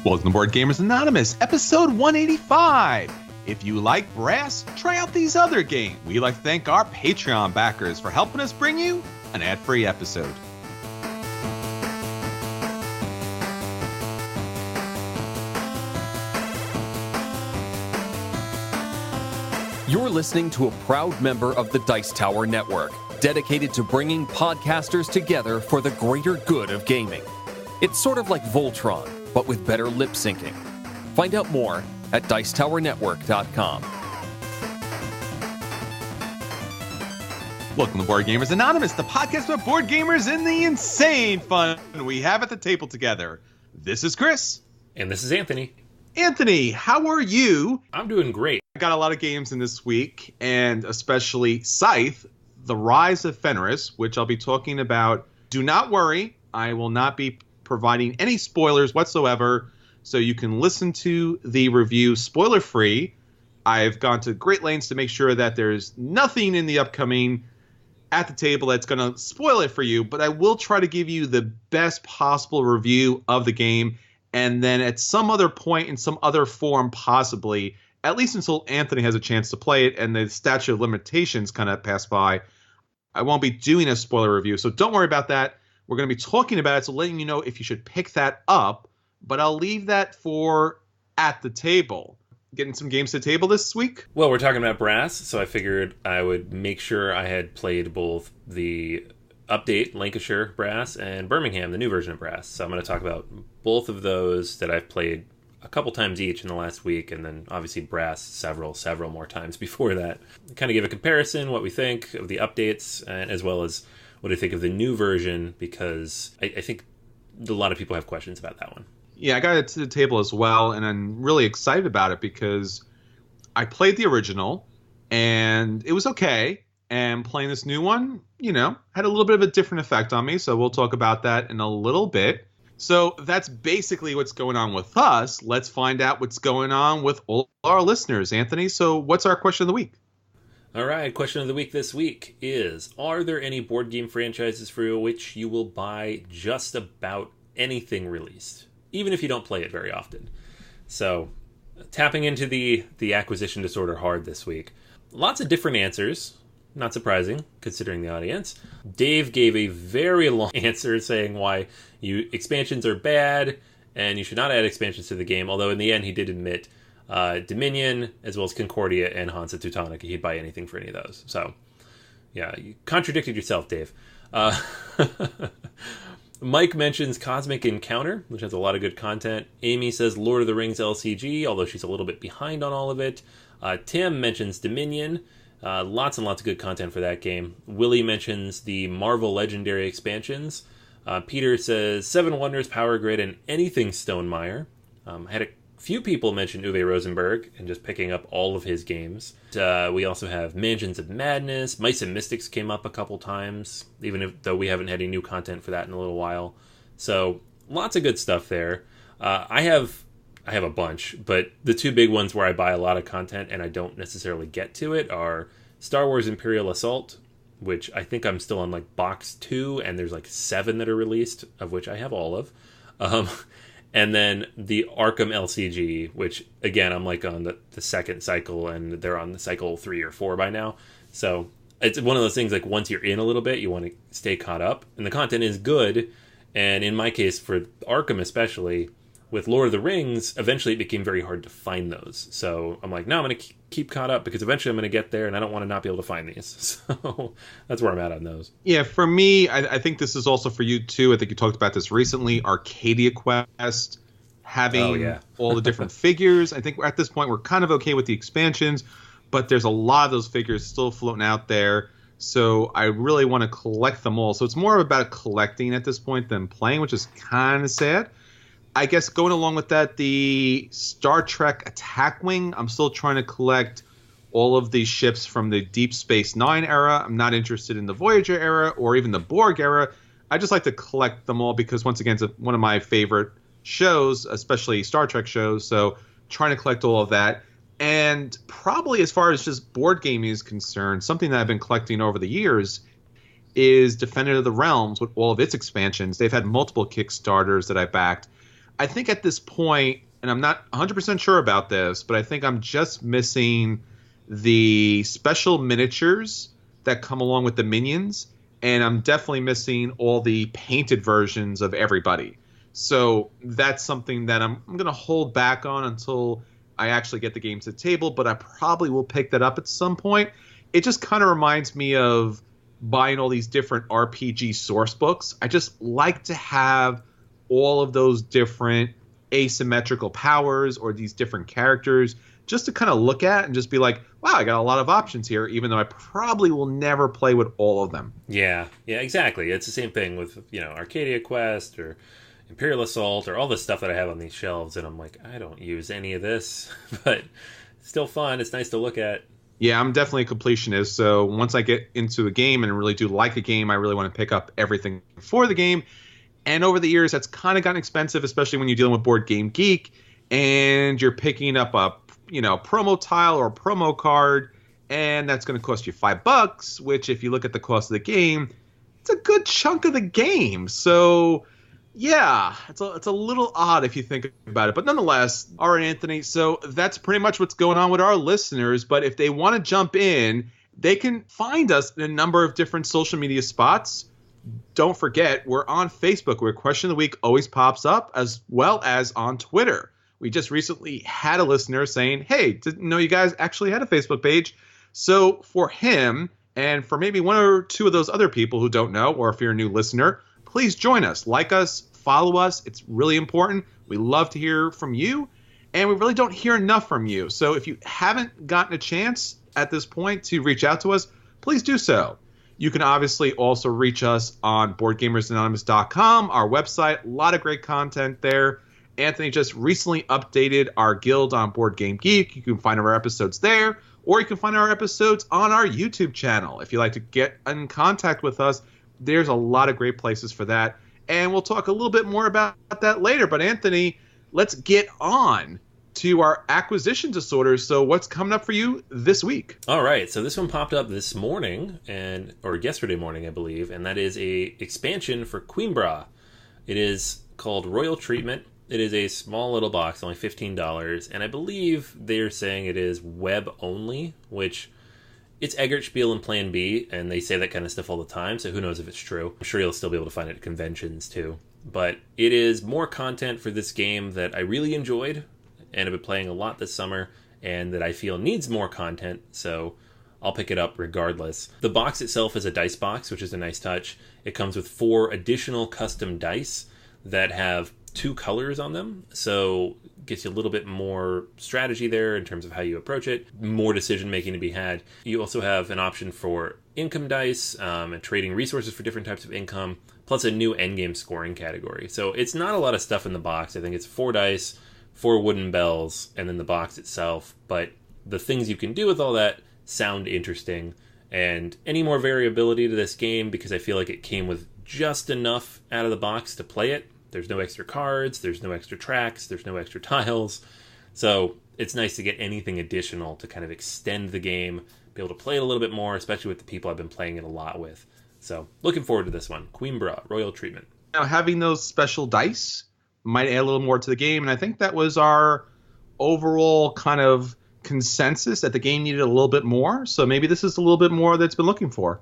Welcome to Board Gamers Anonymous, episode 185. If you like Brass, try out these other games. We'd like to thank our Patreon backers for helping us bring you an ad-free episode. You're listening to a proud member of the Dice Tower Network, dedicated to bringing podcasters together for the greater good of gaming. It's sort of like Voltron, but with better lip syncing. Find out more at dicetowernetwork.com. Welcome to Board Gamers Anonymous, the podcast about board gamers and the insane fun we have at the table together. This is Chris. And this is Anthony. Anthony, how are you? I'm doing great. I got a lot of games in this week, and especially Scythe, the Rise of Fenris, which I'll be talking about. Do not worry, I will not be providing any spoilers whatsoever, so you can listen to the review spoiler-free. I've gone to great lengths to make sure that there's nothing in the upcoming at the table that's going to spoil it for you, but I will try to give you the best possible review of the game, and then at some other point in some other form possibly, at least until Anthony has a chance to play it and the statute of limitations kind of pass by, I won't be doing a spoiler review, so don't worry about that. We're going to be talking about it, so letting you know if you should pick that up, but I'll leave that for at the table. Getting some games to the table this week? Well, we're talking about Brass, so I figured I would make sure I had played both the update Lancashire Brass and Birmingham, the new version of Brass. So I'm going to talk about both of those that I've played a couple times each in the last week, and then obviously Brass several more times before that. Kind of give a comparison, what we think of the updates, and as well as what I think of the new version, because I think a lot of people have questions about that one. Yeah, I got it to the table as well, and I'm really excited about it because I played the original, and it was okay. And playing this new one, you know, had a little bit of a different effect on me, so we'll talk about that in a little bit. So that's basically what's going on with us. Let's find out what's going on with all our listeners. Anthony, so what's our question of the week? All right, question of the week this week is, are there any board game franchises for which you will buy just about anything released, even if you don't play it very often? So, tapping into the acquisition disorder hard this week. Lots of different answers. Not surprising, considering the audience. Dave gave a very long answer saying why expansions are bad and you should not add expansions to the game, although in the end he did admit Dominion, as well as Concordia and Hansa Teutonica. He'd buy anything for any of those. So, yeah, you contradicted yourself, Dave. Mike mentions Cosmic Encounter, which has a lot of good content. Amy says Lord of the Rings LCG, although she's a little bit behind on all of it. Tim mentions Dominion. Lots and lots of good content for that game. Willie mentions the Marvel Legendary expansions. Peter says Seven Wonders, Power Grid, and anything Stonemaier. Had a few people mention Uwe Rosenberg and just picking up all of his games. We also have Mansions of Madness. Mice and Mystics came up a couple times, though we haven't had any new content for that in a little while. So lots of good stuff there. I have a bunch, but the two big ones where I buy a lot of content and I don't necessarily get to it are Star Wars Imperial Assault, which I think I'm still on like box 2, and there's like 7 that are released, of which I have all of. And then the Arkham LCG, which, again, I'm like on the second cycle, and they're on the cycle 3 or 4 by now. So it's one of those things, like, once you're in a little bit, you want to stay caught up. And the content is good. And in my case, for Arkham especially, with Lord of the Rings, eventually it became very hard to find those. So I'm like, no, I'm going to keep caught up, because eventually I'm going to get there, and I don't want to not be able to find these. So that's where I'm at on those. Yeah, for me, I think this is also for you, too. I think you talked about this recently. Arcadia Quest, having all the different figures. I think at this point we're kind of okay with the expansions, but there's a lot of those figures still floating out there. So I really want to collect them all. So it's more about collecting at this point than playing, which is kind of sad. I guess going along with that, the Star Trek Attack Wing, I'm still trying to collect all of these ships from the Deep Space Nine era. I'm not interested in the Voyager era or even the Borg era. I just like to collect them all because, once again, it's one of my favorite shows, especially Star Trek shows. So trying to collect all of that. And probably as far as just board gaming is concerned, something that I've been collecting over the years is Defender of the Realms with all of its expansions. They've had multiple Kickstarters that I backed. I think at this point, and I'm not 100% sure about this, but I think I'm just missing the special miniatures that come along with the minions, and I'm definitely missing all the painted versions of everybody. So that's something that I'm going to hold back on until I actually get the game to the table, but I probably will pick that up at some point. It just kind of reminds me of buying all these different RPG source books. I just like to have all of those different asymmetrical powers or these different characters just to kind of look at and just be like, wow, I got a lot of options here, even though I probably will never play with all of them. Yeah, exactly. It's the same thing with, Arcadia Quest or Imperial Assault or all the stuff that I have on these shelves, and I'm like, I don't use any of this, but it's still fun. It's nice to look at. Yeah, I'm definitely a completionist, so once I get into a game and really do like a game, I really want to pick up everything for the game. And over the years, that's kind of gotten expensive, especially when you're dealing with Board Game Geek, and you're picking up a promo tile or a promo card, and that's going to cost you $5, which if you look at the cost of the game, it's a good chunk of the game. So yeah, it's a little odd if you think about it. But nonetheless, all right, Anthony, so that's pretty much what's going on with our listeners. But if they want to jump in, they can find us in a number of different social media spots. Don't forget, we're on Facebook, where Question of the Week always pops up, as well as on Twitter. We just recently had a listener saying, hey, didn't know you guys actually had a Facebook page. So for him, and for maybe one or two of those other people who don't know, or if you're a new listener, please join us, like us, follow us. It's really important. We love to hear from you, and we really don't hear enough from you. So if you haven't gotten a chance at this point to reach out to us, please do so. You can obviously also reach us on BoardGamersAnonymous.com, our website. A lot of great content there. Anthony just recently updated our guild on Board Game Geek. You can find our episodes there, or you can find our episodes on our YouTube channel. If you'd like to get in contact with us, there's a lot of great places for that. And we'll talk a little bit more about that later. But Anthony, let's get on to our acquisition disorders. So what's coming up for you this week? All right, so this one popped up this morning, or yesterday morning, I believe, and that is a expansion for Coimbra. It is called Royal Treatment. It is a small little box, only $15, and I believe they're saying it is web only, which it's Eggert Spiel and Plan B, and they say that kind of stuff all the time, so who knows if it's true. I'm sure you'll still be able to find it at conventions too. But it is more content for this game that I really enjoyed, and I've been playing a lot this summer, and that I feel needs more content, so I'll pick it up regardless. The box itself is a dice box, which is a nice touch. It comes with 4 additional custom dice that have 2 colors on them, so gets you a little bit more strategy there in terms of how you approach it, more decision making to be had. You also have an option for income dice and trading resources for different types of income, plus a new endgame scoring category. So it's not a lot of stuff in the box. I think it's 4 dice, 4 wooden bells, and then the box itself, but the things you can do with all that sound interesting. And any more variability to this game, because I feel like it came with just enough out of the box to play it. There's no extra cards, there's no extra tracks, there's no extra tiles. So it's nice to get anything additional to kind of extend the game, be able to play it a little bit more, especially with the people I've been playing it a lot with. So looking forward to this one. Coimbra, Royal Treatment. Now, having those special dice might add a little more to the game, and I think that was our overall kind of consensus, that the game needed a little bit more. So maybe this is a little bit more that it's been looking for.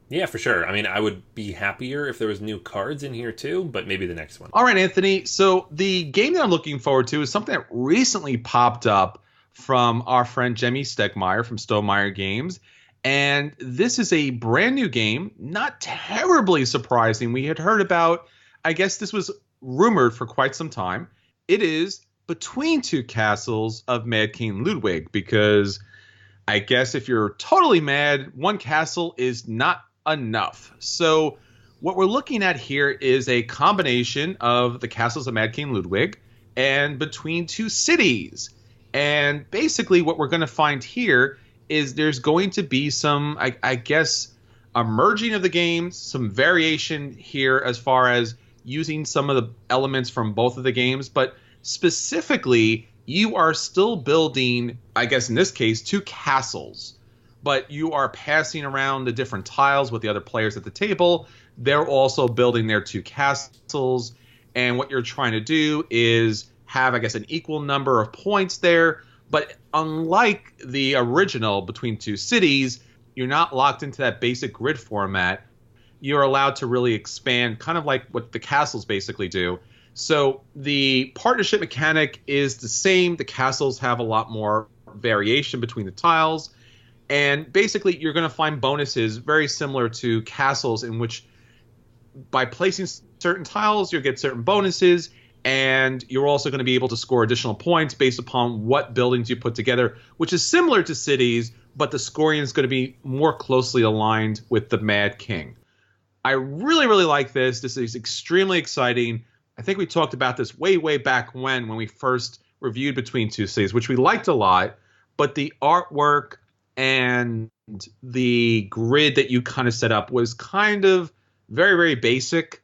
Yeah, for sure. I mean, I would be happier if there was new cards in here too, but maybe the next one. All right, Anthony. So the game that I'm looking forward to is something that recently popped up from our friend Jemmy Stegmeyer from Stonemeyer Games. And this is a brand new game, not terribly surprising. We had heard about, I guess this was rumored for quite some time. It is Between Two Castles of Mad King Ludwig, because I guess if you're totally mad, one castle is not enough. So what we're looking at here is a combination of the castles of Mad King Ludwig and Between Two Cities. And basically what we're going to find here is there's going to be some, I guess, a merging of the games, some variation here as far as using some of the elements from both of the games. But specifically, you are still building, I guess in this case, 2 castles. But you are passing around the different tiles with the other players at the table. They're also building their 2 castles. and what you're trying to do is have, I guess, an equal number of points there. But unlike the original Between Two Cities, you're not locked into that basic grid format. You're allowed to really expand, kind of like what the castles basically do. So the partnership mechanic is the same. The castles have a lot more variation between the tiles. And basically, you're going to find bonuses very similar to castles, in which by placing certain tiles, you'll get certain bonuses. And you're also going to be able to score additional points based upon what buildings you put together, which is similar to cities, but the scoring is going to be more closely aligned with the Mad King. I really, really like this. This is extremely exciting. I think we talked about this way back when we first reviewed Between Two Cities, which we liked a lot. But the artwork and the grid that you kind of set up was kind of very, very basic.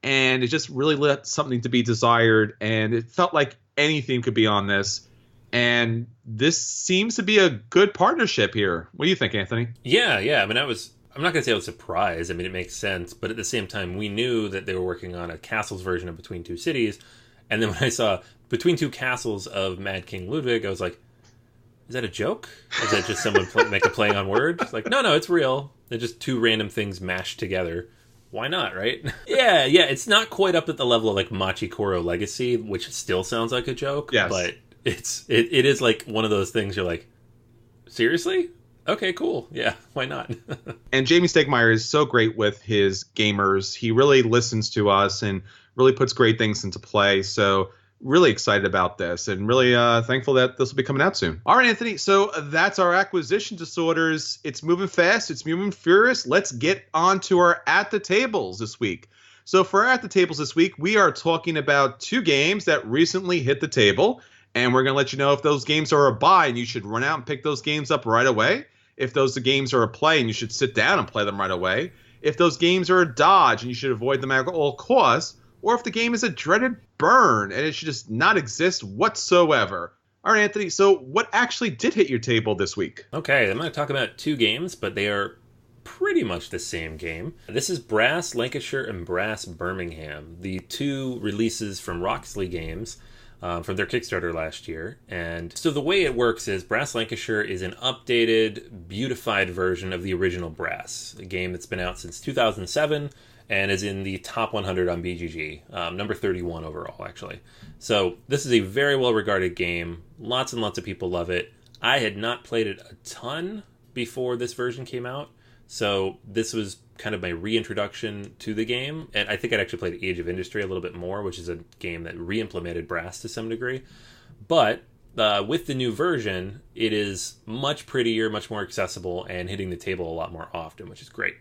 And it just really left something to be desired. And it felt like anything could be on this. And this seems to be a good partnership here. What do you think, Anthony? Yeah. I mean, I'm not going to say I was surprised. I mean, it makes sense. But at the same time, we knew that they were working on a castles version of Between Two Cities. And then when I saw Between Two Castles of Mad King Ludwig, I was like, is that a joke? Is that just someone make a play on words? Like, no, it's real. They're just two random things mashed together. Why not, right? yeah, it's not quite up at the level of like Machi Koro Legacy, which still sounds like a joke. Yes. But it is like one of those things you're like, seriously? Okay, cool. Yeah, why not? And Jamie Stegmaier is so great with his gamers. He really listens to us and really puts great things into play. So really excited about this and really thankful that this will be coming out soon. All right, Anthony. So that's our acquisition disorders. It's moving fast. It's moving furious. Let's get on to our At the Tables this week. So for our At the Tables this week, we are talking about two games that recently hit the table. And we're going to let you know if those games are a buy and you should run out and pick those games up right away. If those games are a play and you should sit down and play them right away. If those games are a dodge and you should avoid them at all costs. Or if the game is a dreaded burn and it should just not exist whatsoever. All right, Anthony, so what actually did hit your table this week? Okay, I'm going to talk about two games, but they are pretty much the same game. This is Brass Lancashire and Brass Birmingham, the two releases from Roxley Games from their Kickstarter last year. And so the way it works is Brass Lancashire is an updated, beautified version of the original Brass, a game that's been out since 2007. And is in the top 100 on BGG, number 31 overall, actually. So this is a very well-regarded game. Lots and lots of people love it. I had not played it a ton before this version came out, so this was kind of my reintroduction to the game. And I think I'd actually played Age of Industry a little bit more, which is a game that re-implemented Brass to some degree. But with the new version, it is much prettier, much more accessible, and hitting the table a lot more often, which is great.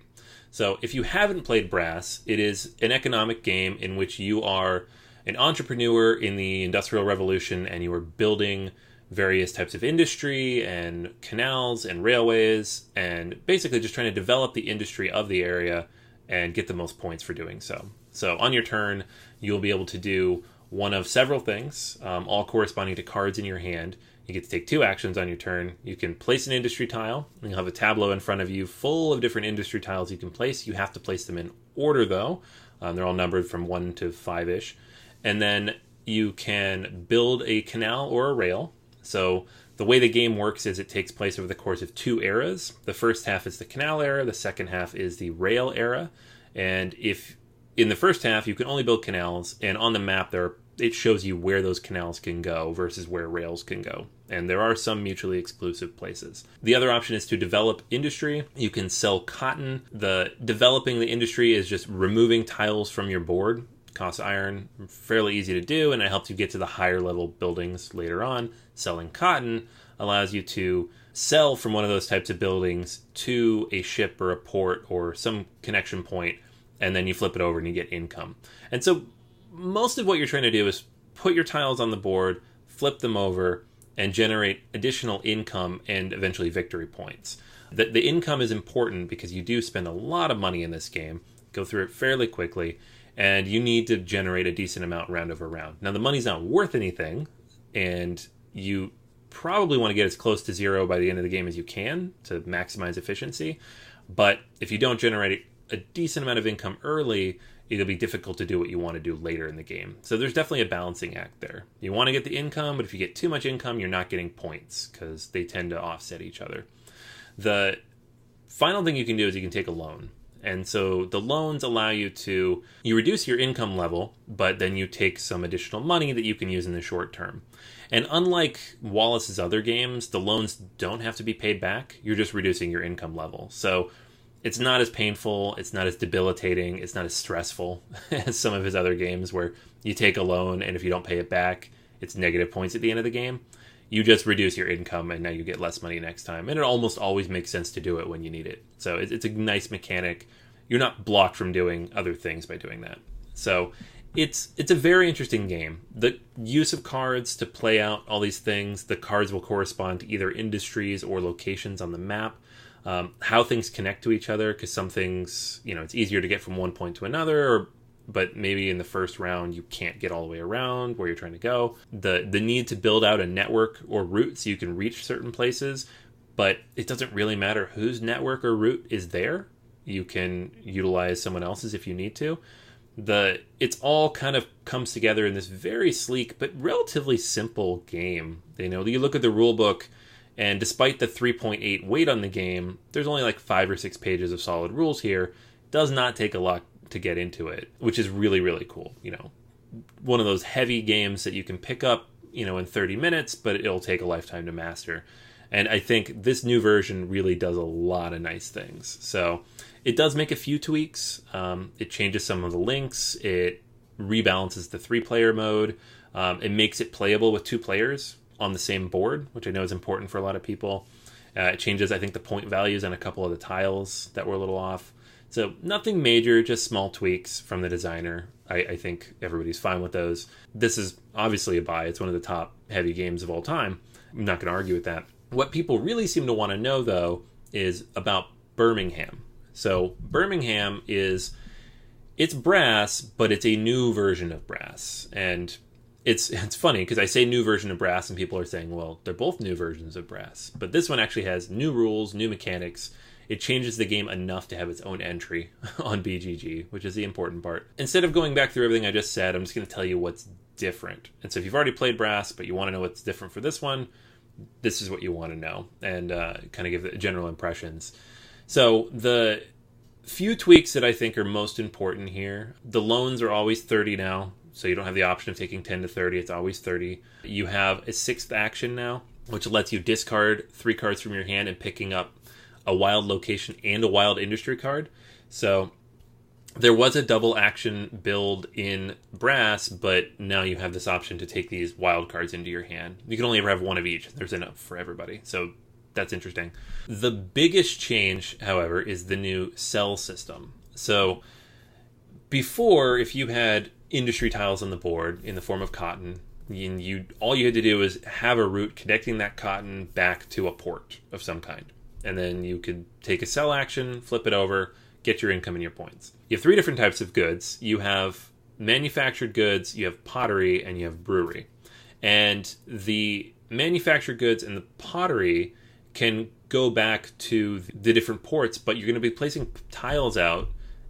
So if you haven't played Brass, it is an economic game in which you are an entrepreneur in the Industrial Revolution and you are building various types of industry and canals and railways and basically just trying to develop the industry of the area and get the most points for doing so. So on your turn, you'll be able to do one of several things, all corresponding to cards in your hand. You get to take two actions on your turn. You can place an industry tile, and you'll have a tableau in front of you full of different industry tiles you can place. You have to place them in order, though. They're all numbered from 1 to 5-ish. And then you can build a canal or a rail. So the way the game works is it takes place over the course of two eras. The first half is the canal era. The second half is the rail era. And if in the first half, you can only build canals, and on the map it shows you where those canals can go versus where rails can go. And there are some mutually exclusive places. The other option is to develop industry. You can sell cotton. Developing the industry is just removing tiles from your board. Costs iron, fairly easy to do, and it helps you get to the higher level buildings later on. Selling cotton allows you to sell from one of those types of buildings to a ship or a port or some connection point, and then you flip it over and you get income. And so most of what you're trying to do is put your tiles on the board, flip them over, and generate additional income and eventually victory points. The income is important because you do spend a lot of money in this game, go through it fairly quickly, and you need to generate a decent amount round over round. Now, the money's not worth anything, and you probably want to get as close to zero by the end of the game as you can to maximize efficiency. But if you don't generate a decent amount of income early, it'll be difficult to do what you want to do later in the game. So there's definitely a balancing act there. You want to get the income, but if you get too much income, you're not getting points because they tend to offset each other. The final thing you can do is you can take a loan. And so the loans allow you reduce your income level, but then you take some additional money that you can use in the short term. And unlike Wallace's other games, the loans don't have to be paid back. You're just reducing your income level. So it's not as painful, it's not as debilitating, it's not as stressful as some of his other games where you take a loan and if you don't pay it back, it's negative points at the end of the game. You just reduce your income and now you get less money next time. And it almost always makes sense to do it when you need it. So it's a nice mechanic. You're not blocked from doing other things by doing that. So it's a very interesting game. The use of cards to play out all these things, the cards will correspond to either industries or locations on the map. How things connect to each other, because some things, it's easier to get from one point to another, but maybe in the first round you can't get all the way around where you're trying to go. The need to build out a network or route so you can reach certain places, but it doesn't really matter whose network or route is there. You can utilize someone else's if you need to. It's all kind of comes together in this very sleek but relatively simple game. You look at the rule book, and despite the 3.8 weight on the game, there's only like 5 or 6 pages of solid rules here. It does not take a lot to get into it, which is really, really cool. One of those heavy games that you can pick up, in 30 minutes, but it'll take a lifetime to master. And I think this new version really does a lot of nice things. So it does make a few tweaks. It changes some of the links. It rebalances the 3-player mode. It makes it playable with 2 players on the same board, which I know is important for a lot of people. It changes, I think, the point values on a couple of the tiles that were a little off. So nothing major, just small tweaks from the designer. I think everybody's fine with those. This is obviously a buy. It's one of the top heavy games of all time. I'm not going to argue with that. What people really seem to want to know, though, is about Birmingham. So Birmingham it's brass, but it's a new version of brass. And it's funny because I say new version of brass and people are saying, well, they're both new versions of brass. But this one actually has new rules, new mechanics. It changes the game enough to have its own entry on BGG, which is the important part. Instead of going back through everything I just said, I'm just going to tell you what's different. And so if you've already played brass, but you want to know what's different for this one, this is what you want to know, and kind of give the general impressions. So the few tweaks that I think are most important here, the loans are always 30 now, so you don't have the option of taking 10 to 30, it's always 30. You have a 6th action now, which lets you discard 3 cards from your hand and picking up a wild location and a wild industry card. So there was a double action build in brass, but now you have this option to take these wild cards into your hand. You can only ever have one of each. There's enough for everybody. So that's interesting. The biggest change, however, is the new cell system. So before, if you had industry tiles on the board in the form of cotton, all you had to do was have a route connecting that cotton back to a port of some kind. And then you could take a cell action, flip it over, get your income and your points. You have 3 different types of goods. You have manufactured goods, you have pottery, and you have brewery. And the manufactured goods and the pottery can go back to the different ports, but you're going to be placing tiles out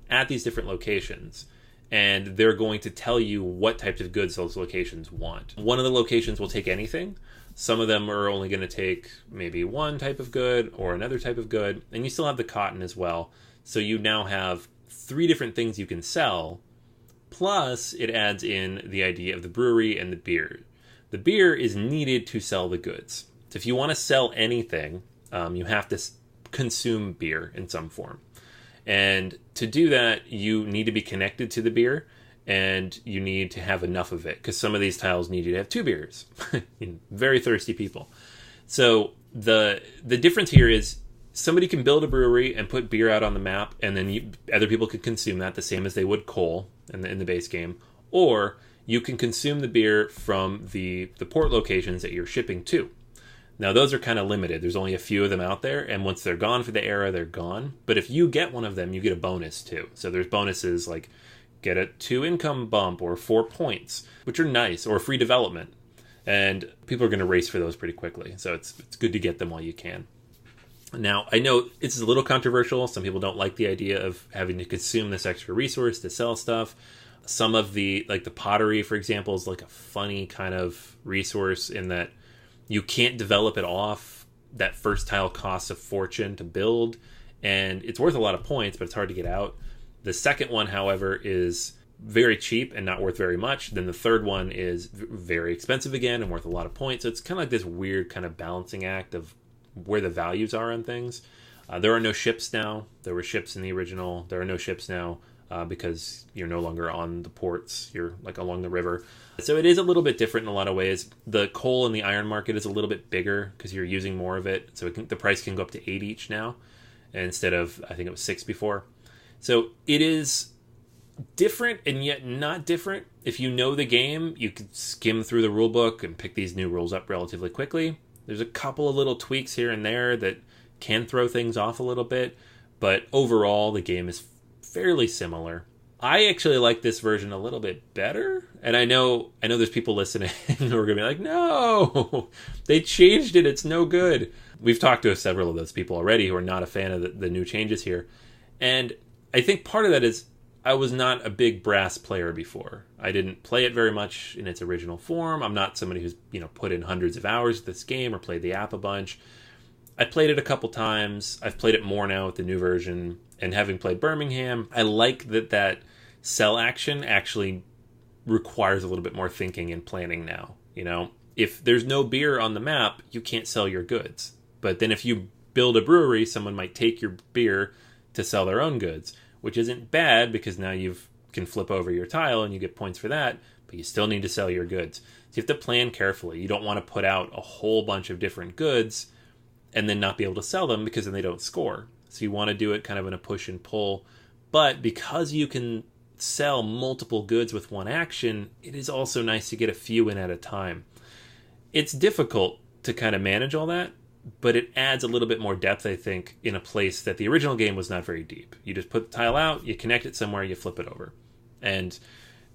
at these different locations. And they're going to tell you what types of goods those locations want. One of the locations will take anything. Some of them are only going to take maybe one type of good or another type of good. And you still have the cotton as well. So you now have 3 different things you can sell. Plus, it adds in the idea of the brewery and the beer. The beer is needed to sell the goods. So if you want to sell anything, you have to consume beer in some form. And to do that, you need to be connected to the beer, and you need to have enough of it, because some of these tiles need you to have 2 beers. Very thirsty people. So the difference here is somebody can build a brewery and put beer out on the map, and then other people can consume that the same as they would coal in the base game. Or you can consume the beer from the port locations that you're shipping to. Now, those are kind of limited. There's only a few of them out there, and once they're gone for the era, they're gone. But if you get one of them, you get a bonus too. So there's bonuses like get a 2 income bump or 4 points, which are nice, or free development. And people are going to race for those pretty quickly. So it's good to get them while you can. Now, I know it's a little controversial. Some people don't like the idea of having to consume this extra resource to sell stuff. Some of the, like the pottery, for example, is like a funny kind of resource in that you can't develop it off. That first tile costs a fortune to build, and it's worth a lot of points, but it's hard to get out. The second one, however, is very cheap and not worth very much. Then the third one is very expensive again and worth a lot of points. So it's kind of like this weird kind of balancing act of where the values are on things. There are no ships now. There were ships in the original. There are no ships now because you're no longer on the ports. You're like along the river. So it is a little bit different in a lot of ways. The coal and the iron market is a little bit bigger because you're using more of it. So the price can go up to 8 each now instead of, I think it was 6 before. So it is different and yet not different. If you know the game, you can skim through the rule book and pick these new rules up relatively quickly. There's a couple of little tweaks here and there that can throw things off a little bit, but overall the game is fairly similar. I actually like this version a little bit better, and I know there's people listening who are going to be like, no, they changed it, it's no good. We've talked to several of those people already who are not a fan of the new changes here, and I think part of that is I was not a big brass player before. I didn't play it very much in its original form. I'm not somebody who's put in hundreds of hours to this game or played the app a bunch. I played it a couple times. I've played it more now with the new version. And having played Birmingham, I like that sell action actually requires a little bit more thinking and planning now. If there's no beer on the map, you can't sell your goods. But then if you build a brewery, someone might take your beer to sell their own goods, which isn't bad because now you can flip over your tile and you get points for that, but you still need to sell your goods. So you have to plan carefully. You don't want to put out a whole bunch of different goods and then not be able to sell them because then they don't score. So you want to do it kind of in a push and pull. But because you can sell multiple goods with one action, it is also nice to get a few in at a time. It's difficult to kind of manage all that, but it adds a little bit more depth, I think, in a place that the original game was not very deep. You just put the tile out, you connect it somewhere, you flip it over. And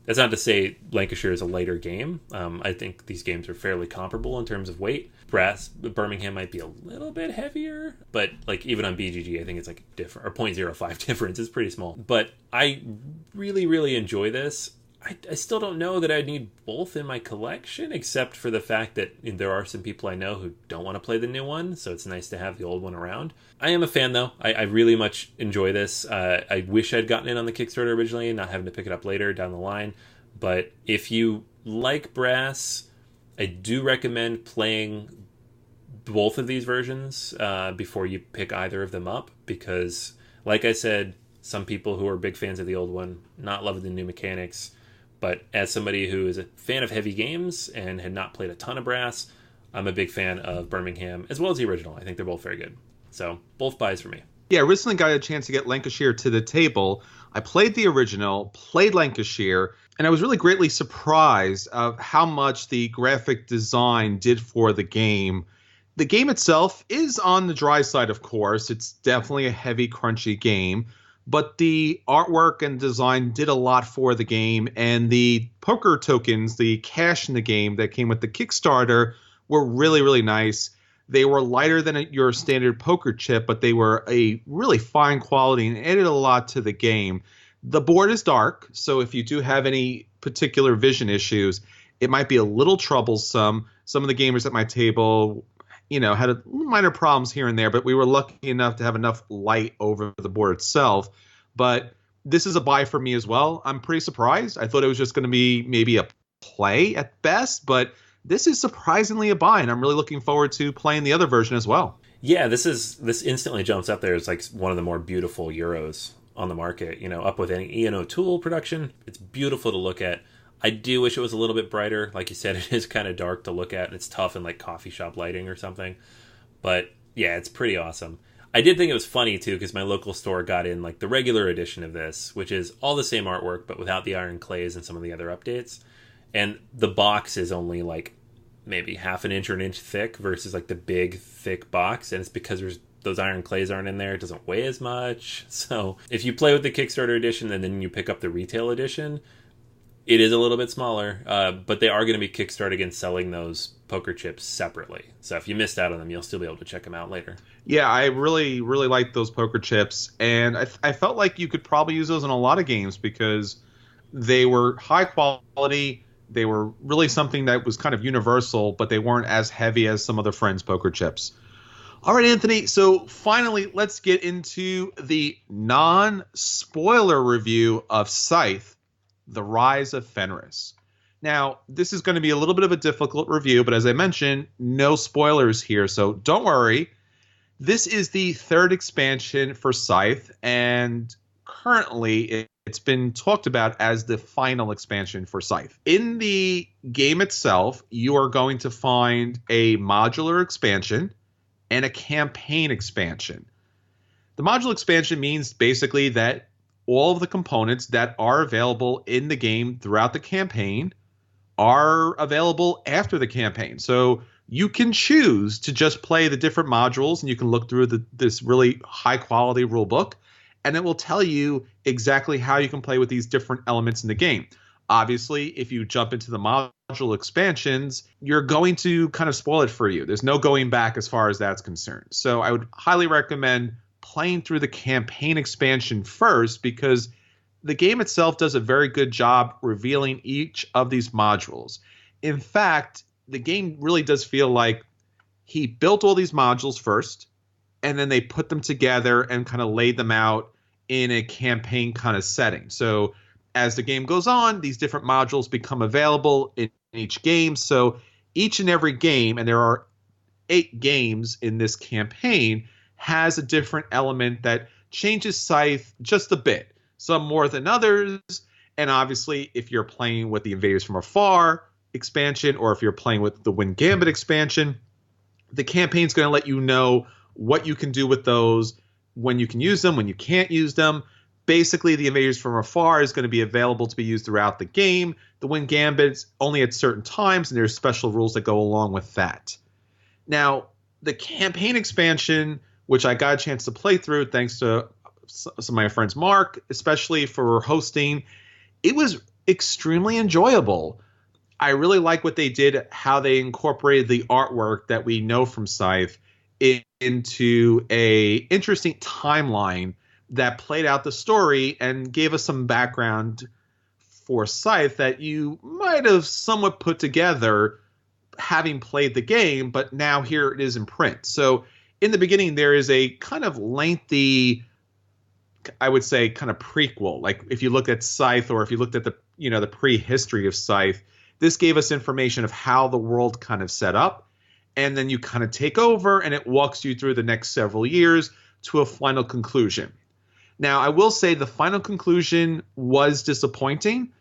that's not to say Lancashire is a lighter game. I think these games are fairly comparable in terms of weight. Birmingham might be a little bit heavier, but like even on BGG, I think it's like different, or 0.05 difference. It's pretty small. But I really, really enjoy this. I still don't know that I need both in my collection, except for the fact that there are some people I know who don't want to play the new one, so it's nice to have the old one around. I am a fan, though. I really much enjoy this. I wish I'd gotten it on the Kickstarter originally, not having to pick it up later down the line. But if you like brass, I do recommend playing both of these versions before you pick either of them up, because, like I said, some people who are big fans of the old one, not loving the new mechanics. But as somebody who is a fan of heavy games and had not played a ton of brass, I'm a big fan of Birmingham as well as the original. I think they're both very good. So both buys for me. Yeah, I recently got a chance to get Lancashire to the table. I played the original, played Lancashire, and I was really greatly surprised of how much the graphic design did for the game. The game itself is on the dry side, of course. It's definitely a heavy, crunchy game. But the artwork and design did a lot for the game, and the poker tokens, the cash in the game that came with the Kickstarter, were really, really nice. They were lighter than your standard poker chip, but they were a really fine quality and added a lot to the game. The board is dark, so if you do have any particular vision issues, it might be a little troublesome. Some of the gamers at my table had minor problems here and there, but we were lucky enough to have enough light over the board itself. But this is a buy for me as well. I'm pretty surprised. I thought it was just going to be maybe a play at best, but this is surprisingly a buy, and I'm really looking forward to playing the other version as well. Yeah, this instantly jumps up there as like one of the more beautiful Euros on the market, up with any Ian O'Toole production. It's beautiful to look at. I do wish it was a little bit brighter. Like you said, it is kind of dark to look at, and it's tough in like coffee shop lighting or something. But yeah, it's pretty awesome. I did think it was funny too, because my local store got in like the regular edition of this, which is all the same artwork, but without the iron clays and some of the other updates. And the box is only like maybe half an inch or an inch thick versus like the big thick box. And it's because those iron clays aren't in there. It doesn't weigh as much. So if you play with the Kickstarter edition and then you pick up the retail edition, It is a little bit smaller, but they are going to be kickstarting and selling those poker chips separately. So if you missed out on them, you'll still be able to check them out later. Yeah, I really, really like those poker chips, and I felt like you could probably use those in a lot of games because they were high quality. They were really something that was kind of universal, but they weren't as heavy as some other friends' poker chips. All right, Anthony, so finally, let's get into the non-spoiler review of Scythe, the Rise of Fenris. Now, this is going to be a little bit of a difficult review, but as I mentioned, no spoilers here, so don't worry. This is the third expansion for Scythe, and currently it's been talked about as the final expansion for Scythe. In the game itself, you are going to find a modular expansion and a campaign expansion. The modular expansion means basically that all of the components that are available in the game throughout the campaign are available after the campaign. So you can choose to just play the different modules, and you can look through this really high quality rule book, and it will tell you exactly how you can play with these different elements in the game. Obviously, if you jump into the module expansions, you're going to kind of spoil it for you. There's no going back as far as that's concerned. So I would highly recommend playing through the campaign expansion first, because the game itself does a very good job revealing each of these modules. In fact, the game really does feel like he built all these modules first, and then they put them together and kind of laid them out in a campaign kind of setting. So as the game goes on, these different modules become available in each game. So each and every game, and there are 8 games in this campaign, has a different element that changes Scythe just a bit. Some more than others. And obviously, if you're playing with the Invaders from Afar expansion, or if you're playing with the Win Gambit expansion, the campaign's going to let you know what you can do with those, when you can use them, when you can't use them. Basically, the Invaders from Afar is going to be available to be used throughout the game. The Win Gambit's only at certain times, and there's special rules that go along with that. Now, the campaign expansion, which I got a chance to play through thanks to some of my friends, Mark, especially for hosting, it was extremely enjoyable. I really like what they did, how they incorporated the artwork that we know from Scythe into a interesting timeline that played out the story and gave us some background for Scythe that you might have somewhat put together having played the game, but now here it is in print. So in the beginning, there is a kind of lengthy, I would say, kind of prequel. Like if you looked at Scythe, or if you looked at the prehistory of Scythe, this gave us information of how the world kind of set up, and then you kind of take over, and it walks you through the next several years to a final conclusion. Now, I will say the final conclusion was disappointing,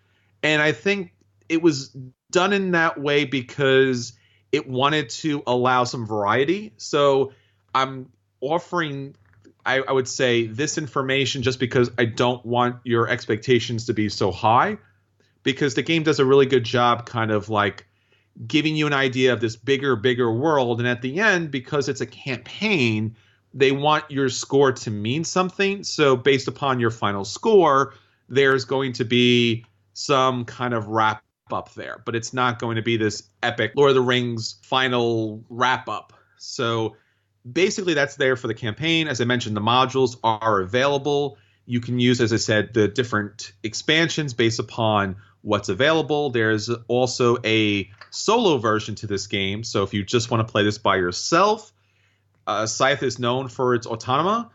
and I think it was done in that way because it wanted to allow some variety. So I'm offering, I would say, this information just because I don't want your expectations to be so high, because the game does a really good job kind of like giving you an idea of this bigger world. And at the end, because it's a campaign, they want your score to mean something. So based upon your final score, there's going to be some kind of wrap up there, but it's not going to be this epic Lord of the Rings final wrap up. So basically that's there for the campaign. As I mentioned, the modules are available. You can use, as I said, the different expansions based upon what's available. There's also a solo version to this game. So if you just want to play this by yourself, Scythe is known for its autonoma.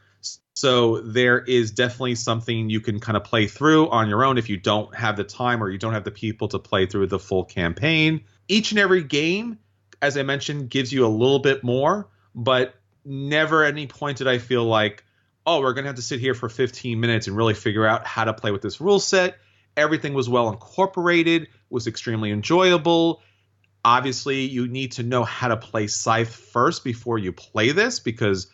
So there is definitely something you can kind of play through on your own if you don't have the time or you don't have the people to play through the full campaign. Each and every game, as I mentioned, gives you a little bit more, but never at any point did I feel like, oh, we're going to have to sit here for 15 minutes and really figure out how to play with this rule set. Everything was well incorporated, was extremely enjoyable. Obviously, you need to know how to play Scythe first before you play this, because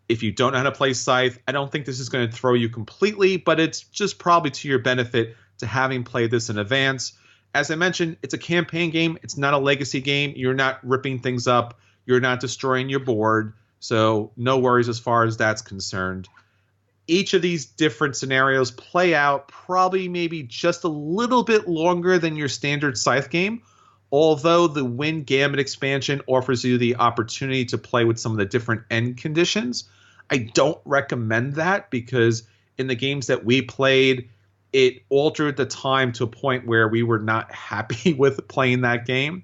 if you don't know how to play Scythe, I don't think this is going to throw you completely, but it's just probably to your benefit to having played this in advance. As I mentioned, it's a campaign game. It's not a legacy game. You're not ripping things up. You're not destroying your board. So no worries as far as that's concerned. each of these different scenarios play out probably maybe just a little bit longer than your standard Scythe game, although the Wind Gambit expansion offers you the opportunity to play with some of the different end conditions. I don't recommend that because in the games that we played, it altered the time to a point where we were not happy with playing that game.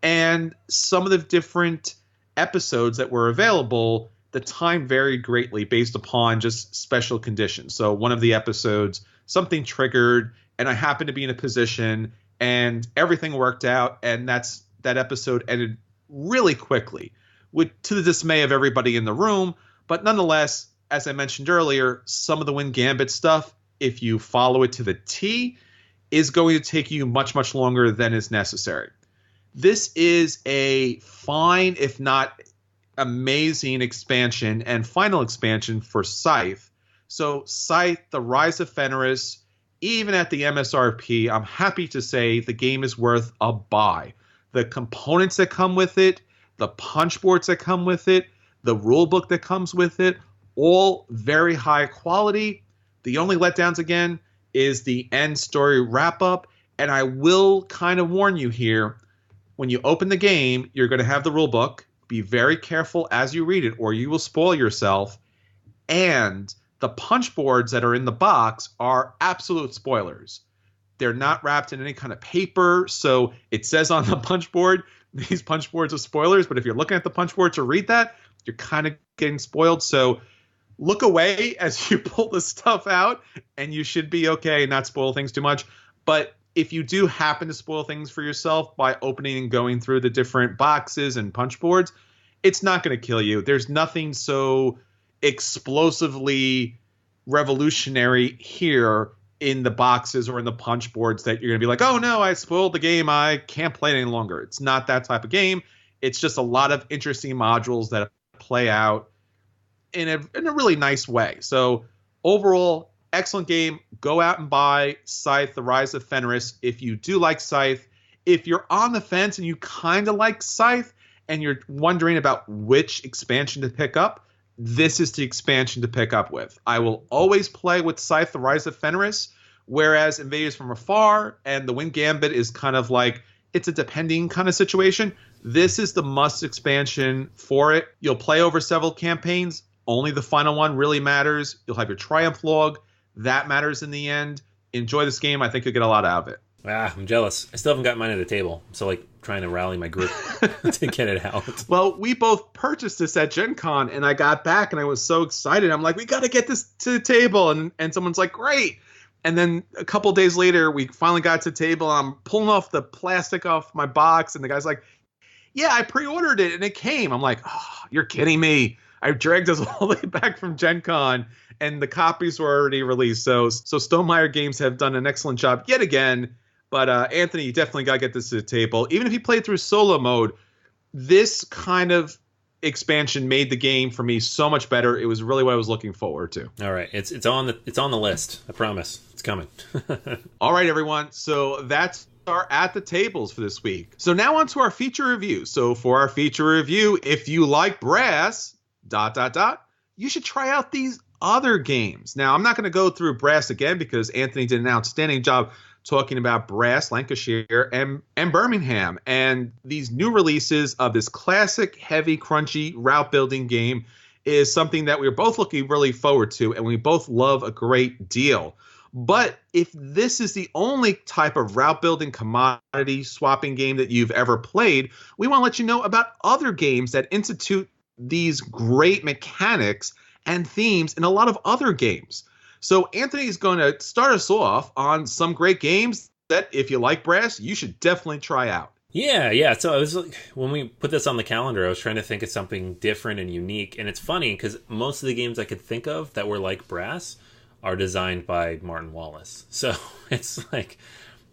And some of the different episodes that were available, the time varied greatly based upon just special conditions. So one of the episodes, something triggered, and I happened to be in a position, and everything worked out, and that episode ended really quickly, to the dismay of everybody in the room. But nonetheless, as I mentioned earlier, some of the Wind Gambit stuff, if you follow it to the T, is going to take you much, much longer than is necessary. This is a fine, if not amazing expansion and final expansion for Scythe. So Scythe, the Rise of Fenris, even at the MSRP, I'm happy to say the game is worth a buy. The components that come with it, the punch boards that come with it, the rule book that comes with it, all very high quality. The only letdowns, again, is the end story wrap-up. And I will kind of warn you here, when you open the game, you're going to have the rule book. Be very careful as you read it, or you will spoil yourself. And the punch boards that are in the box are absolute spoilers. They're not wrapped in any kind of paper, so it says on the punch board, these punch boards are spoilers, but if you're looking at the punch board to read that, you're kind of getting spoiled. So look away as you pull the stuff out, and you should be okay and not spoil things too much. But if you do happen to spoil things for yourself by opening and going through the different boxes and punch boards, it's not going to kill you. There's nothing so explosively revolutionary here in the boxes or in the punch boards that you're going to be like, oh no, I spoiled the game, I can't play it any longer. It's not that type of game. It's just a lot of interesting modules that play out in a really nice way. So overall, excellent game. Go out and buy Scythe, the Rise of Fenris. If you do like Scythe, if you're on the fence and you kind of like Scythe and you're wondering about which expansion to pick up, this is the expansion to pick up with. I will always play with Scythe, the Rise of Fenris, whereas Invaders from Afar and the Wind Gambit is kind of like, it's a depending kind of situation. This is the must expansion for it. You'll play over several campaigns. Only the final one really matters. You'll have your Triumph log. That matters in the end. Enjoy this game. I think you'll get a lot out of it. I'm jealous. I still haven't got mine at the table. I'm still trying to rally my group to get it out. Well, we both purchased this at Gen Con, and I got back, and I was so excited. I'm like, we got to get this to the table. And someone's like, great. And then a couple days later, we finally got to the table. I'm pulling off the plastic off my box, and the guy's like, yeah, I pre-ordered it, and it came. I'm like, oh, you're kidding me. I dragged us all the way back from Gen Con, and the copies were already released. So Stonemaier Games have done an excellent job yet again. But Anthony, you definitely got to get this to the table. Even if you played through solo mode, this kind of expansion made the game for me so much better. It was really what I was looking forward to. All right, it's on the list. I promise, it's coming. All right, everyone. So that's our at the tables for this week. So now on to our feature review. So for our feature review, if you like Brass ... you should try out these other games. Now, I'm not going to go through Brass again because Anthony did an outstanding job talking about Brass, Lancashire, and Birmingham. And these new releases of this classic, heavy, crunchy route building game is something that we're both looking really forward to, and we both love a great deal. But if this is the only type of route building commodity swapping game that you've ever played, we want to let you know about other games that institute these great mechanics and themes in a lot of other games. So Anthony is going to start us off on some great games that, if you like Brass, you should definitely try out. Yeah. So I was when we put this on the calendar, I was trying to think of something different and unique. And it's funny because most of the games I could think of that were like Brass are designed by Martin Wallace. So it's like,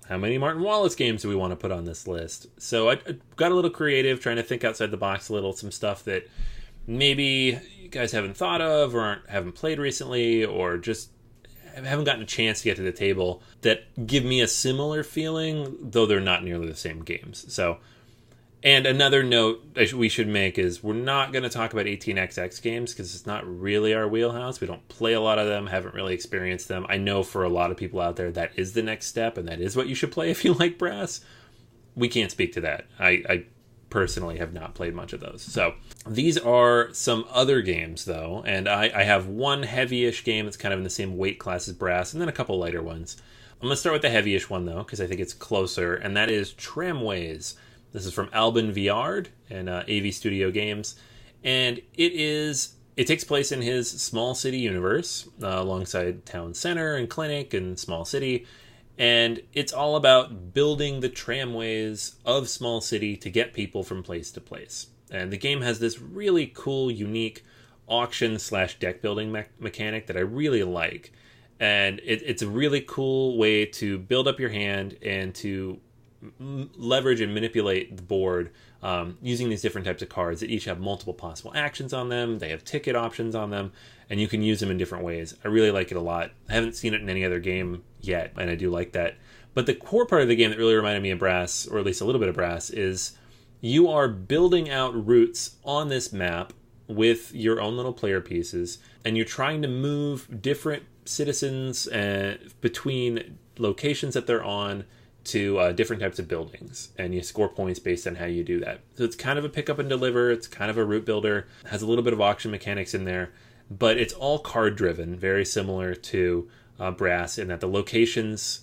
how many Martin Wallace games do we want to put on this list? So I got a little creative, trying to think outside the box a little, some stuff that maybe you guys haven't thought of or haven't played recently, or just haven't gotten a chance to get to the table that give me a similar feeling, though they're not nearly the same games. So And another note we should make is we're not going to talk about 18xx games because it's not really our wheelhouse. We don't play a lot of them, haven't really experienced them. I know for a lot of people out there that is the next step, and that is what you should play if you like brass. We can't speak to that. I personally have not played much of those. So these are some other games, though, and I have one heavy-ish game that's kind of in the same weight class as brass, and then a couple lighter ones. I'm going to start with the heavy-ish one, though, because I think it's closer, and that is Tramways. This is from Albin Viard and AV Studio Games, and it takes place in his small city universe alongside town center and clinic and small city, and it's all about building the tramways of small city to get people from place to place. And the game has this really cool, unique auction/deck building mechanic that I really like, and it's a really cool way to build up your hand and to leverage and manipulate the board using these different types of cards that each have multiple possible actions on them. They have ticket options on them, and you can use them in different ways. I really like it a lot. I haven't seen it in any other game yet, and I do like that. But the core part of the game that really reminded me of brass, or at least a little bit of brass, is you are building out routes on this map with your own little player pieces, and you're trying to move different citizens between locations that they're on to different types of buildings, and you score points based on how you do that. So it's kind of a pick up and deliver, it's kind of a route builder, it has a little bit of auction mechanics in there, but it's all card driven, very similar to brass in that the locations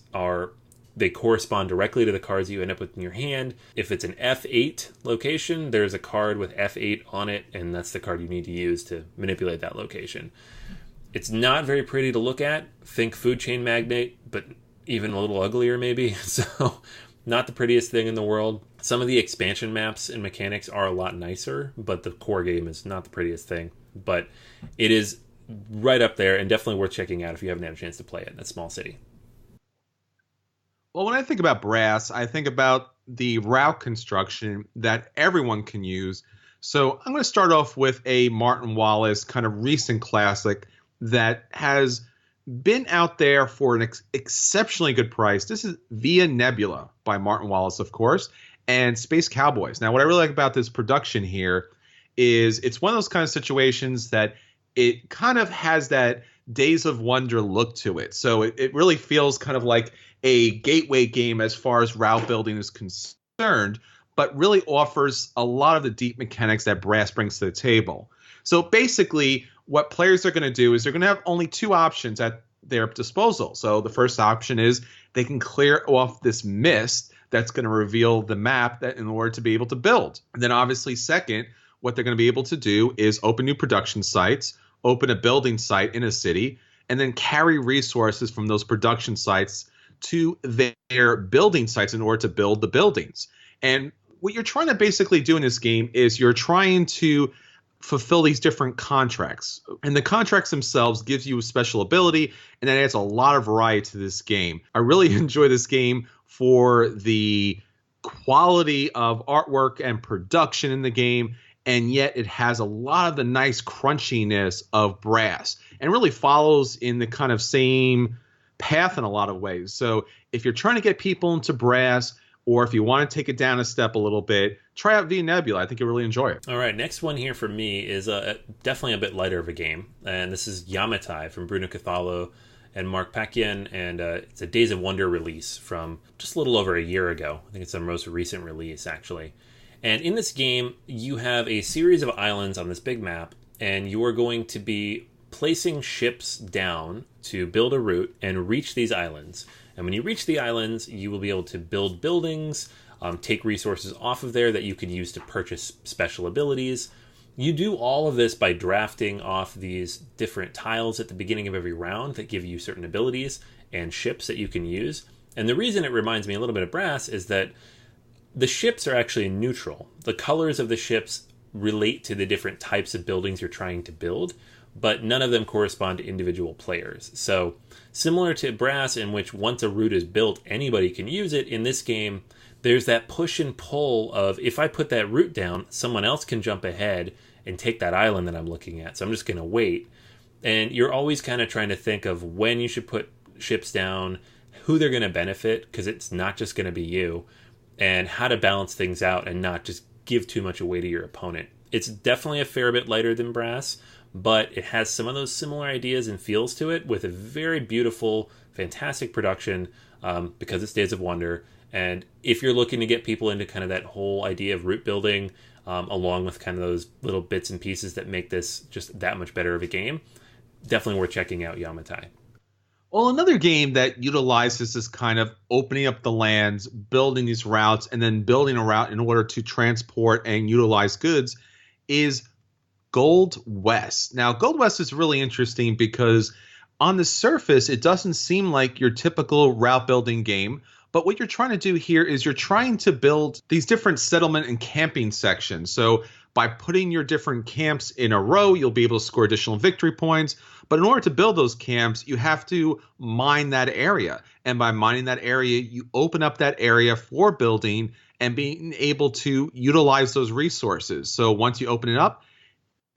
they correspond directly to the cards you end up with in your hand. If it's an F8 location, there's a card with F8 on it, and that's the card you need to use to manipulate that location. It's not very pretty to look at. Think food chain magnate, but even a little uglier maybe. So not the prettiest thing in the world. Some of the expansion maps and mechanics are a lot nicer, but the core game is not the prettiest thing. But it is right up there and definitely worth checking out if you haven't had a chance to play it in a small city. Well, when I think about brass, I think about the route construction that everyone can use. So I'm going to start off with a Martin Wallace kind of recent classic that has been out there for an exceptionally good price. This is Via Nebula by Martin Wallace, of course, and Space Cowboys. Now, what I really like about this production here is it's one of those kind of situations that it kind of has that Days of Wonder look to it. So it really feels kind of like a gateway game as far as route building is concerned, but really offers a lot of the deep mechanics that brass brings to the table. So basically, what players are going to do is they're going to have only two options at their disposal. So the first option is they can clear off this mist that's going to reveal the map that in order to be able to build. And then obviously second, what they're going to be able to do is open new production sites, open a building site in a city, and then carry resources from those production sites to their building sites in order to build the buildings. And what you're trying to basically do in this game is you're trying to fulfill these different contracts, and the contracts themselves gives you a special ability, and that adds a lot of variety to this game. I really enjoy this game for the quality of artwork and production in the game, and yet it has a lot of the nice crunchiness of brass and really follows in the kind of same path in a lot of ways. So if you're trying to get people into brass, or if you want to take it down a step a little bit, try out Via Nebula. I think you'll really enjoy it. All right, next one here for me is definitely a bit lighter of a game. And this is Yamatai from Bruno Cathala and Mark Pakian. And it's a Days of Wonder release from just a little over a year ago. I think it's the most recent release, actually. And in this game, you have a series of islands on this big map, and you are going to be placing ships down to build a route and reach these islands. And when you reach the islands, you will be able to build buildings, take resources off of there that you can use to purchase special abilities. You do all of this by drafting off these different tiles at the beginning of every round that give you certain abilities and ships that you can use. And the reason it reminds me a little bit of brass is that the ships are actually neutral. The colors of the ships relate to the different types of buildings you're trying to build, but none of them correspond to individual players. So similar to brass, in which once a route is built, anybody can use it, in this game, there's that push and pull of, if I put that route down, someone else can jump ahead and take that island that I'm looking at. So I'm just going to wait. And you're always kind of trying to think of when you should put ships down, who they're going to benefit, because it's not just going to be you. and how to balance things out and not just give too much away to your opponent. It's definitely a fair bit lighter than Brass, but it has some of those similar ideas and feels to it with a very beautiful, fantastic production because it's Days of Wonder. And if you're looking to get people into kind of that whole idea of route building, along with kind of those little bits and pieces that make this just that much better of a game, definitely worth checking out Yamatai. Well, another game that utilizes this kind of opening up the lands, building these routes, and then building a route in order to transport and utilize goods is Gold West. Now, Gold West is really interesting because on the surface, it doesn't seem like your typical route building game. But what you're trying to do here is you're trying to build these different settlement and camping sections. So by putting your different camps in a row, you'll be able to score additional victory points. But in order to build those camps, you have to mine that area. And by mining that area, you open up that area for building and being able to utilize those resources. So once you open it up,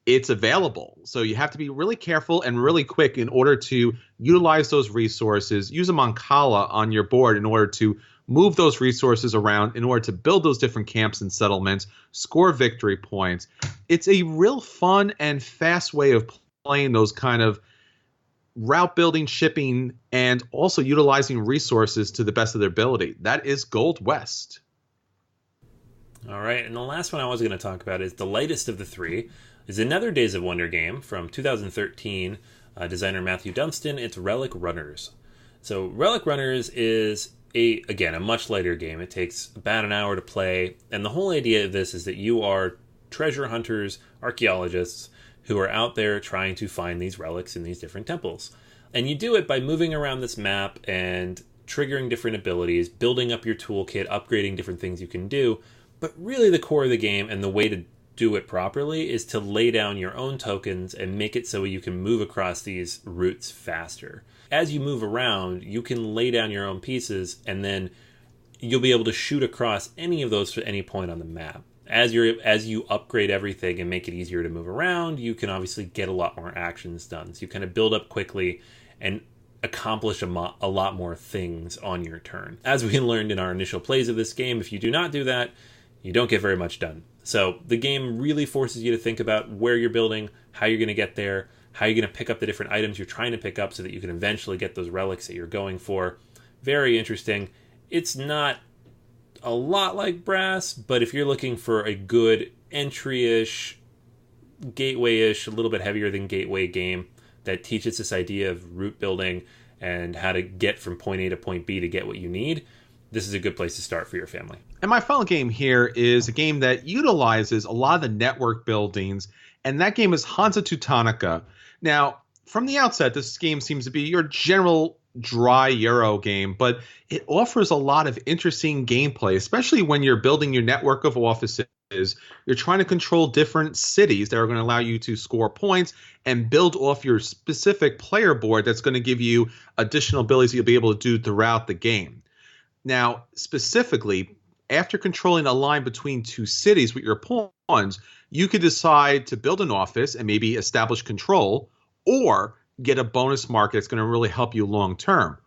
it's available. So you have to be really careful and really quick in order to utilize those resources. Use a Mancala on your board in order to move those resources around in order to build those different camps and settlements, score victory points. It's a real fun and fast way of playing those kind of route building, shipping, and also utilizing resources to the best of their ability. That is Gold West. All right, and the last one I was going to talk about is the lightest of the three. Is another Days of Wonder game from 2013, designer Matthew Dunstan. It's Relic Runners. So Relic Runners is, a much lighter game. It takes about an hour to play, and the whole idea of this is that you are treasure hunters, archaeologists, who are out there trying to find these relics in these different temples. And you do it by moving around this map and triggering different abilities, building up your toolkit, upgrading different things you can do. But really the core of the game and the way to do it properly is to lay down your own tokens and make it so you can move across these routes faster. As you move around, you can lay down your own pieces, and then you'll be able to shoot across any of those at any point on the map. As you upgrade everything and make it easier to move around, you can obviously get a lot more actions done. So you kind of build up quickly and accomplish a lot more things on your turn. As we learned in our initial plays of this game, if you do not do that, you don't get very much done. So the game really forces you to think about where you're building, how you're going to get there, how you're going to pick up the different items you're trying to pick up so that you can eventually get those relics that you're going for. Very interesting. It's not a lot like Brass, but if you're looking for a good entry-ish, gateway-ish, a little bit heavier than gateway game that teaches this idea of route building and how to get from point A to point B to get what you need, this is a good place to start for your family. And my final game here is a game that utilizes a lot of the network buildings, and that game is Hansa Teutonica. Now, from the outset, this game seems to be your general dry Euro game, but it offers a lot of interesting gameplay, especially when you're building your network of offices. You're trying to control different cities that are going to allow you to score points and build off your specific player board that's going to give you additional abilities you'll be able to do throughout the game. Now, specifically, after controlling a line between two cities with your pawns, you could decide to build an office and maybe establish control, or get a bonus mark that's going to really help you long term.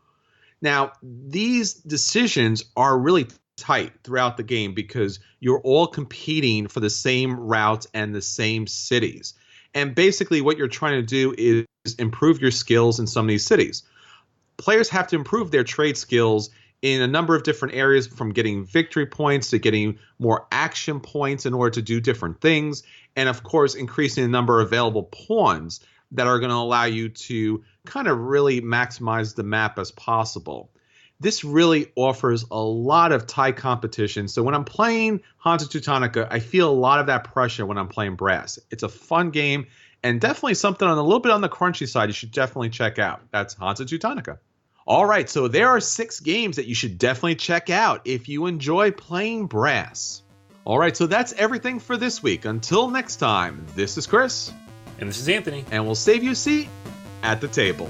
Now, these decisions are really tight throughout the game because you're all competing for the same routes and the same cities. And basically what you're trying to do is improve your skills in some of these cities. Players have to improve their trade skills in a number of different areas, from getting victory points to getting more action points in order to do different things. And of course, increasing the number of available pawns that are going to allow you to kind of really maximize the map as possible. This really offers a lot of tight competition. So when I'm playing Hansa Teutonica, I feel a lot of that pressure when I'm playing Brass. It's a fun game and definitely something on a little bit on the crunchy side you should definitely check out. That's Hansa Teutonica. All right, so there are 6 games that you should definitely check out if you enjoy playing Brass. All right, so that's everything for this week. Until next time, this is Chris. And this is Anthony. And we'll save you a seat at the table.